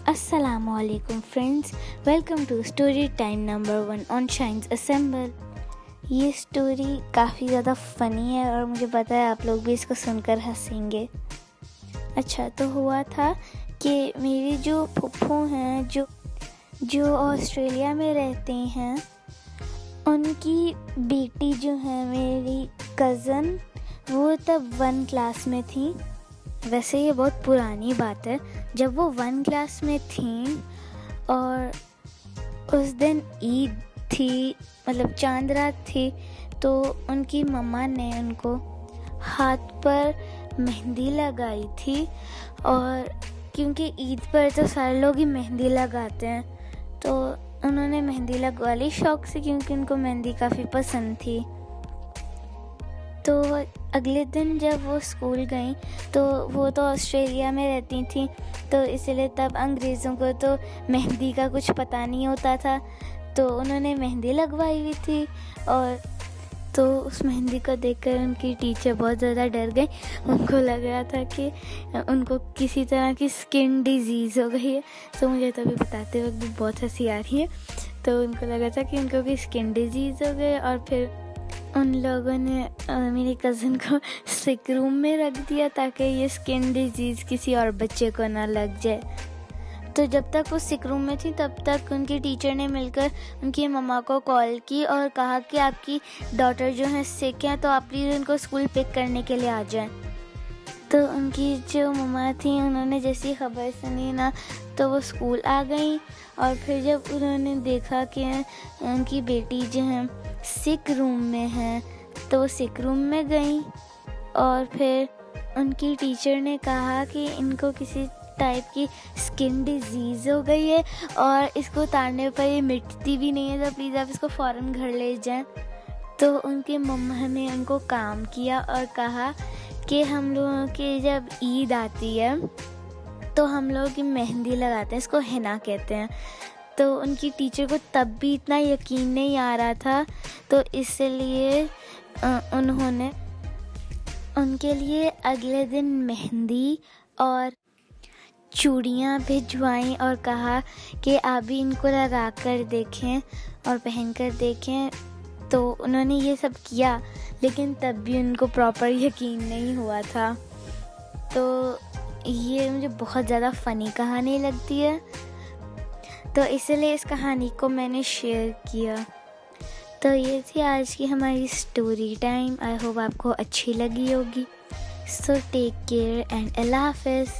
Assalamualaikum friends, welcome to story time number 1 on Shines Assemble। ये story काफ़ी ज़्यादा funny है और मुझे पता है आप लोग भी इसको सुनकर हंसेंगे। अच्छा, तो हुआ था कि मेरी जो फूफू हैं जो ऑस्ट्रेलिया में रहते हैं, उनकी बेटी जो है मेरी कज़न, वो तब 1 क्लास में थी। वैसे ये बहुत पुरानी बात है, जब वो 1 क्लास में थी और उस दिन ईद थी, मतलब चांद रात थी, तो उनकी मम्मा ने उनको हाथ पर मेहंदी लगाई थी। और क्योंकि ईद पर तो सारे लोग ही मेहंदी लगाते हैं, तो उन्होंने मेहंदी लगवा ली शौक से, क्योंकि उनको मेहंदी काफ़ी पसंद थी। तो अगले दिन जब वो स्कूल गई, तो वो तो ऑस्ट्रेलिया में रहती थी, तो इसलिए तब अंग्रेज़ों को तो मेहंदी का कुछ पता नहीं होता था, तो उन्होंने मेहंदी लगवाई हुई थी। और तो उस मेहंदी को देखकर उनकी टीचर बहुत ज़्यादा डर गई। उनको लग रहा था कि उनको किसी तरह की स्किन डिजीज़ हो गई है। तो मुझे तभी बताते वक्त भी बहुत हंसी आ रही है। तो उनको लगा था कि उनको कोई स्किन डिजीज़ हो गई, और फिर उन लोगों ने मेरी कज़न को सिक रूम में रख दिया ताकि ये स्किन डिजीज़ किसी और बच्चे को ना लग जाए। तो जब तक वो सिक रूम में थी, तब तक उनकी टीचर ने मिलकर उनकी मम्मा को कॉल की और कहा कि आपकी डॉटर जो है सिक है, तो आप प्लीज़ उनको स्कूल पिक करने के लिए आ जाएं। तो उनकी जो मम्मा थी, उन्होंने जैसी खबर सुनी ना, तो वो स्कूल आ गई। और फिर जब उन्होंने देखा कि उनकी बेटी जो है सिक रूम में है, तो वो सिक रूम में गई। और फिर उनकी टीचर ने कहा कि इनको किसी टाइप की स्किन डिजीज़ हो गई है और इसको उतारने पर ये मिटती भी नहीं है, तो प्लीज़ आप इसको फ़ौरन घर ले जाएं। तो उनके मम्मा ने उनको काम किया और कहा कि हम लोगों की जब ईद आती है तो हम लोग की मेहंदी लगाते हैं, इसको हिना कहते हैं। तो उनकी टीचर को तब भी इतना यकीन नहीं आ रहा था, तो इसलिए उन्होंने उनके लिए अगले दिन मेहंदी और चूड़ियाँ भिजवाईं और कहा कि आप भी इनको लगा कर देखें और पहन कर देखें। तो उन्होंने ये सब किया, लेकिन तब भी उनको प्रॉपर यकीन नहीं हुआ था। तो ये मुझे बहुत ज़्यादा फ़नी कहानी लगती है, तो इसलिए इस कहानी को मैंने शेयर किया। तो ये थी आज की हमारी स्टोरी टाइम। आई होप आपको अच्छी लगी होगी। सो टेक केयर एंड अल्लाह हाफ़िज़।